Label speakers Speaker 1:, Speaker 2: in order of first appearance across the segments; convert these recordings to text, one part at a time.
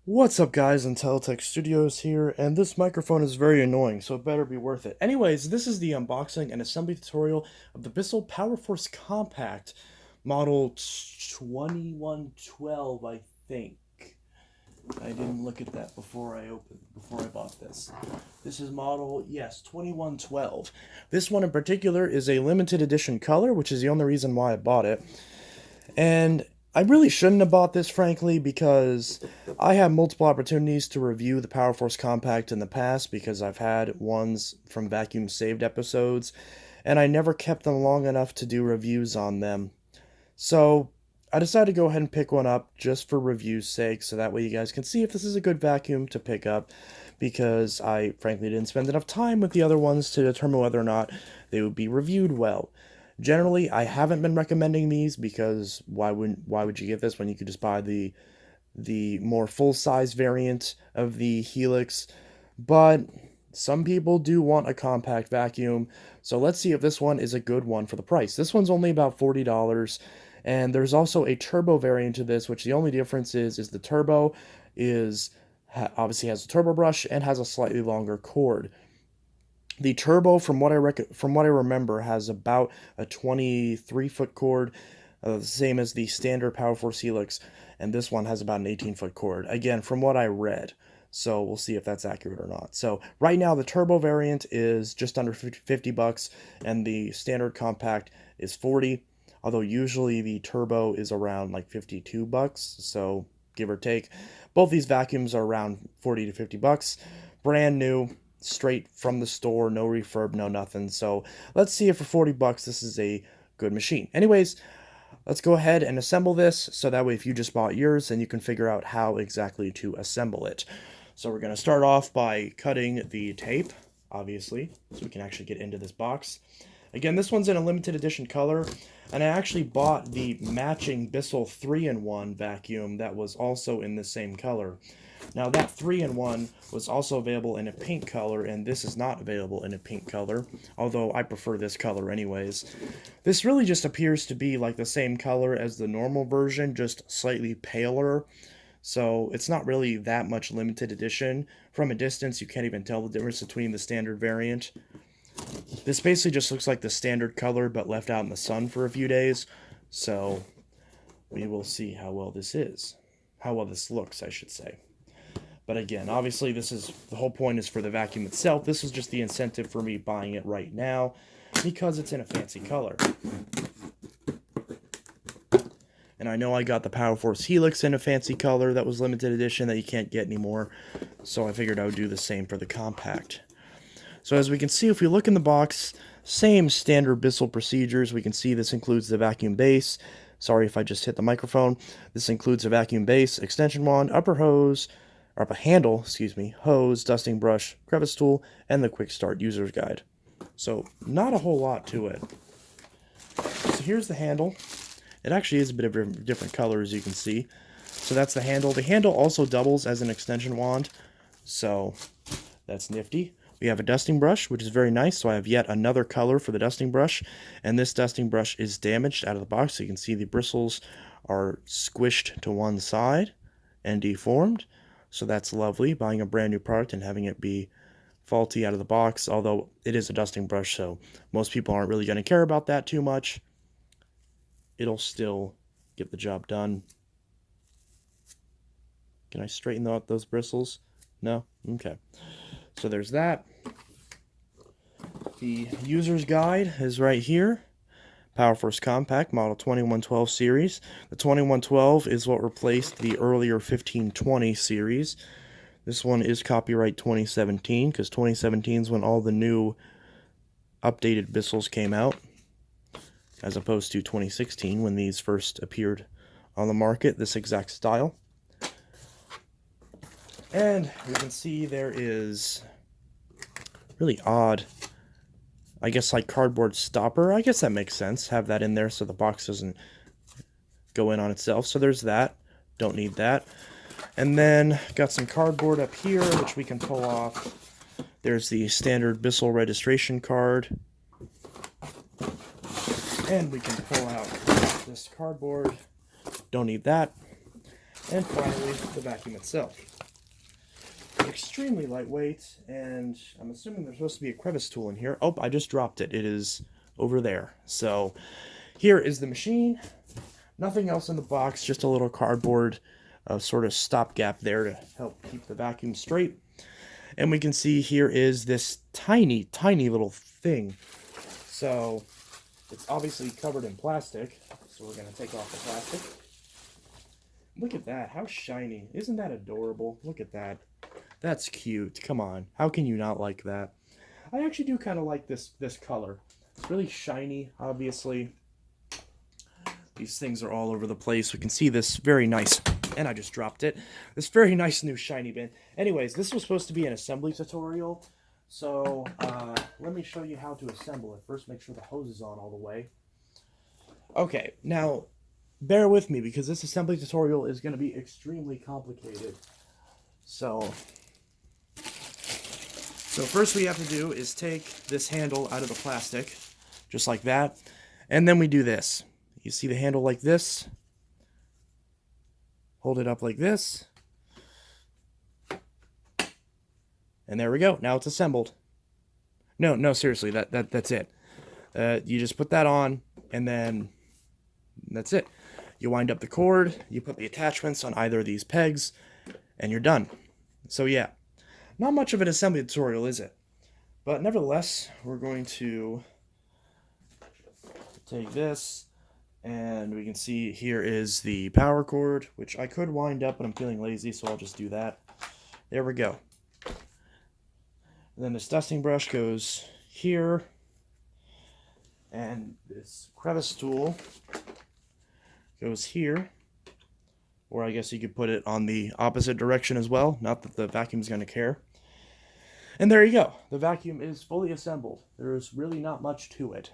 Speaker 1: What's up guys, Intelitech Studios here, and this microphone is very annoying, so it better be worth it. Anyways, this is the unboxing and assembly tutorial of the Bissell PowerForce Compact model 2112, I think. I didn't look at that before I bought this. This is model, yes, 2112. This one in particular is a limited edition color, which is the only reason why I bought it. And I really shouldn't have bought this, frankly, because I have multiple opportunities to review the PowerForce Compact in the past because I've had ones from vacuum saved episodes, and I never kept them long enough to do reviews on them. So I decided to go ahead and pick one up just for review's sake, so that way you guys can see if this is a good vacuum to pick up, because I frankly didn't spend enough time with the other ones to determine whether or not they would be reviewed well. Generally, I haven't been recommending these because why would you get this when you could just buy the more full-size variant of the Helix? But some people do want a compact vacuum, so let's see if this one is a good one for the price. This one's only about $40, and there's also a turbo variant to this, which the only difference is the turbo is obviously has a turbo brush and has a slightly longer cord. The turbo, from what I remember, has about a 23-foot cord, the same as the standard PowerForce Helix, and this one has about an 18-foot cord. Again, from what I read. So we'll see if that's accurate or not. So right now the turbo variant is just under 50 bucks, and the standard compact is 40. Although usually the turbo is around like 52 bucks, so give or take. Both these vacuums are around 40 to 50 bucks. Brand new, straight from the store, no refurb, no nothing. So let's see if for 40 bucks this is a good machine. Anyways, let's go ahead and assemble this, so that way if you just bought yours, then you can figure out how exactly to assemble it. So we're going to start off by cutting the tape, obviously, so we can actually get into this box. Again, this one's in a limited edition color, and I actually bought the matching Bissell 3-in-1 vacuum that was also in the same color. Now that 3-in-1 was also available in a pink color, and this is not available in a pink color, although I prefer this color anyways. This really just appears to be like the same color as the normal version, just slightly paler. So it's not really that much limited edition. From a distance, you can't even tell the difference between the standard variant. This basically just looks like the standard color, but left out in the sun for a few days. So we will see how well this is. How well this looks, I should say. But again, obviously the whole point is for the vacuum itself. This is just the incentive for me buying it right now, because it's in a fancy color. And I know I got the PowerForce Helix in a fancy color that was limited edition that you can't get anymore, so I figured I would do the same for the compact. So as we can see, if we look in the box, same standard Bissell procedures. We can see this includes the vacuum base. Sorry if I just hit the microphone. This includes a vacuum base, extension wand, upper handle, hose, dusting brush, crevice tool, and the quick start user's guide. So not a whole lot to it. So here's the handle. It actually is a bit of a different color, as you can see. So that's the handle. The handle also doubles as an extension wand, so that's nifty. We have a dusting brush, which is very nice, so I have yet another color for the dusting brush, and this dusting brush is damaged out of the box, so you can see the bristles are squished to one side and deformed, so that's lovely, buying a brand new product and having it be faulty out of the box, although it is a dusting brush, so most people aren't really going to care about that too much. It'll still get the job done. Can I straighten out those bristles? No? Okay. So there's that. The user's guide is right here. PowerForce Compact, model 2112 series. The 2112 is what replaced the earlier 1520 series. This one is copyright 2017, because 2017 is when all the new updated Bissells came out, as opposed to 2016 when these first appeared on the market, this exact style. And we can see there is really odd, I guess, like cardboard stopper. I guess that makes sense. Have that in there so the box doesn't go in on itself. So there's that. Don't need that. And then got some cardboard up here, which we can pull off. There's the standard Bissell registration card. And we can pull out this cardboard. Don't need that. And finally, the vacuum itself. Extremely lightweight, and I'm assuming there's supposed to be a crevice tool in here. Oh, I just dropped it. It is over there. So here is the machine. Nothing else in the box, just a little cardboard sort of stopgap there to help keep the vacuum straight. And we can see here is this tiny, tiny little thing. So it's obviously covered in plastic. So we're going to take off the plastic. Look at that. How shiny. Isn't that adorable? Look at that. That's cute. Come on. How can you not like that? I actually do kind of like this color. It's really shiny, obviously. These things are all over the place. We can see this very nice, and I just dropped it, this very nice new shiny bin. Anyways, this was supposed to be an assembly tutorial, so let me show you how to assemble it. First, make sure the hose is on all the way. Okay, now, bear with me, because this assembly tutorial is going to be extremely complicated. So first we have to do is take this handle out of the plastic, just like that, and then we do this. You see the handle like this, hold it up like this, and there we go. Now it's assembled. No, seriously, that's it. You just put that on, and then that's it. You wind up the cord, you put the attachments on either of these pegs, and you're done. So yeah, not much of an assembly tutorial, is it? But nevertheless, we're going to take this, and we can see here is the power cord, which I could wind up, but I'm feeling lazy, so I'll just do that. There we go. And then this dusting brush goes here, and this crevice tool goes here, or I guess you could put it on the opposite direction as well, not that the vacuum's going to care. And there you go. The vacuum is fully assembled. There's really not much to it.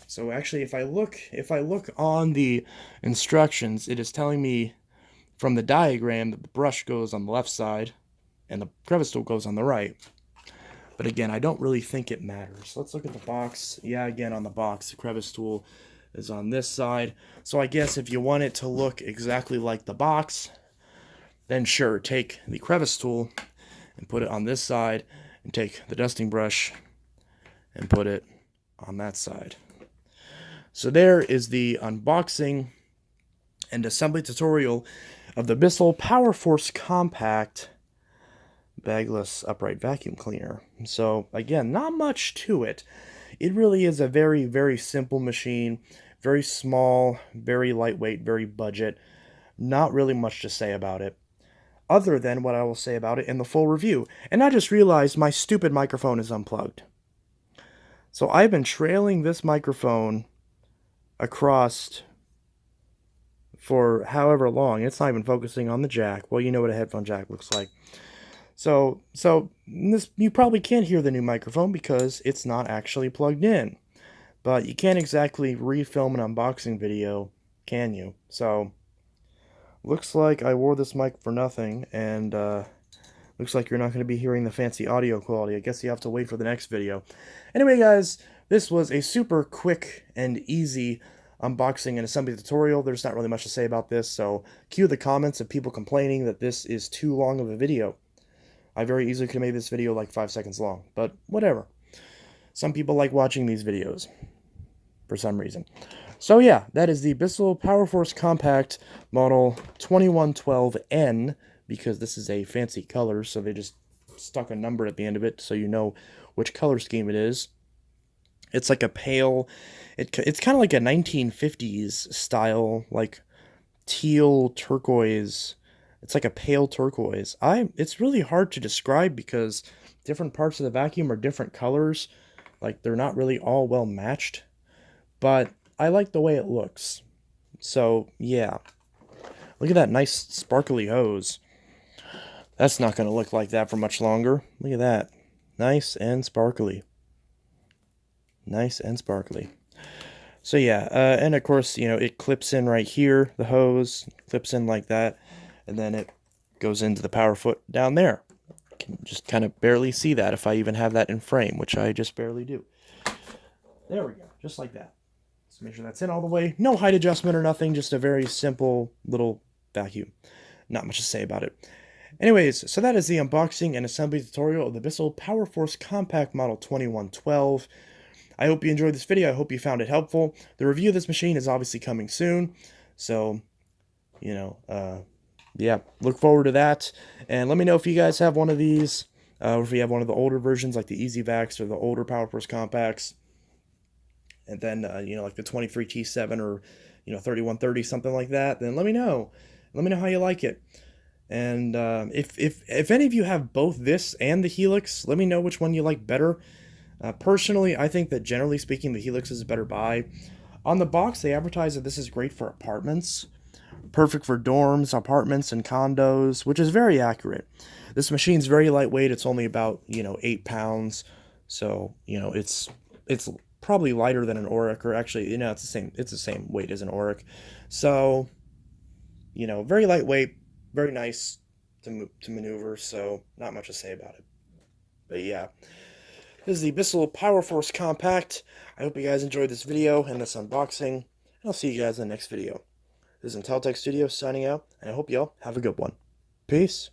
Speaker 1: So actually, if I look on the instructions, it is telling me from the diagram that the brush goes on the left side and the crevice tool goes on the right. But again, I don't really think it matters. Let's look at the box. Yeah, again, on the box, the crevice tool is on this side. So I guess if you want it to look exactly like the box, then sure, take the crevice tool and put it on this side, and take the dusting brush and put it on that side. So there is the unboxing and assembly tutorial of the Bissell PowerForce Compact Bagless Upright Vacuum Cleaner. So again, not much to it. It really is a very, very simple machine, very small, very lightweight, very budget. Not really much to say about it, other than what I will say about it in the full review. And I just realized my stupid microphone is unplugged. So I've been trailing this microphone across for however long. It's not even focusing on the jack. Well, you know what a headphone jack looks like. So this, you probably can't hear the new microphone because it's not actually plugged in. But you can't exactly refilm an unboxing video, can you? So looks like I wore this mic for nothing, and looks like you're not going to be hearing the fancy audio quality. I guess you have to wait for the next video. Anyway, guys, this was a super quick and easy unboxing and assembly tutorial. There's not really much to say about this, so cue the comments of people complaining that this is too long of a video. I very easily could have made this video like 5 seconds long, but whatever. Some people like watching these videos for some reason. So yeah, that is the Bissell PowerForce Compact model 2112N, because this is a fancy color, so they just stuck a number at the end of it so you know which color scheme it is. It's like a pale, it's kind of like a 1950s style, like teal turquoise. It's like a pale turquoise. It's really hard to describe because different parts of the vacuum are different colors. Like, they're not really all well matched. But I like the way it looks. So, yeah. Look at that nice sparkly hose. That's not going to look like that for much longer. Look at that. Nice and sparkly. Nice and sparkly. So, yeah. And, of course, you know, it clips in right here. The hose clips in like that. And then it goes into the power foot down there. You can just kind of barely see that if I even have that in frame, which I just barely do. There we go. Just like that. So make sure that's in all the way. No height adjustment or nothing. Just a very simple little vacuum. Not much to say about it. Anyways, so that is the unboxing and assembly tutorial of the Bissell PowerForce Compact Model 2112. I hope you enjoyed this video. I hope you found it helpful. The review of this machine is obviously coming soon, so, you know, yeah, look forward to that. And let me know if you guys have one of these, or if you have one of the older versions like the EasyVacs or the older PowerForce Compacts. And then, you know, like the 23T7 or, you know, 3130, something like that, then let me know. Let me know how you like it. And if any of you have both this and the Helix, let me know which one you like better. Personally, I think that generally speaking, the Helix is a better buy. On the box, they advertise that this is great for apartments. Perfect for dorms, apartments, and condos, which is very accurate. This machine's very lightweight. It's only about, you know, 8 pounds. So, you know, it's probably lighter than an Auric, or actually, you know, it's the same weight as an Auric. So, you know, very lightweight, very nice to maneuver, so not much to say about it. But yeah, this is the Bissell PowerForce Compact. I hope you guys enjoyed this video and this unboxing, and I'll see you guys in the next video. This is Inteltech Studios signing out, and I hope y'all have a good one. Peace.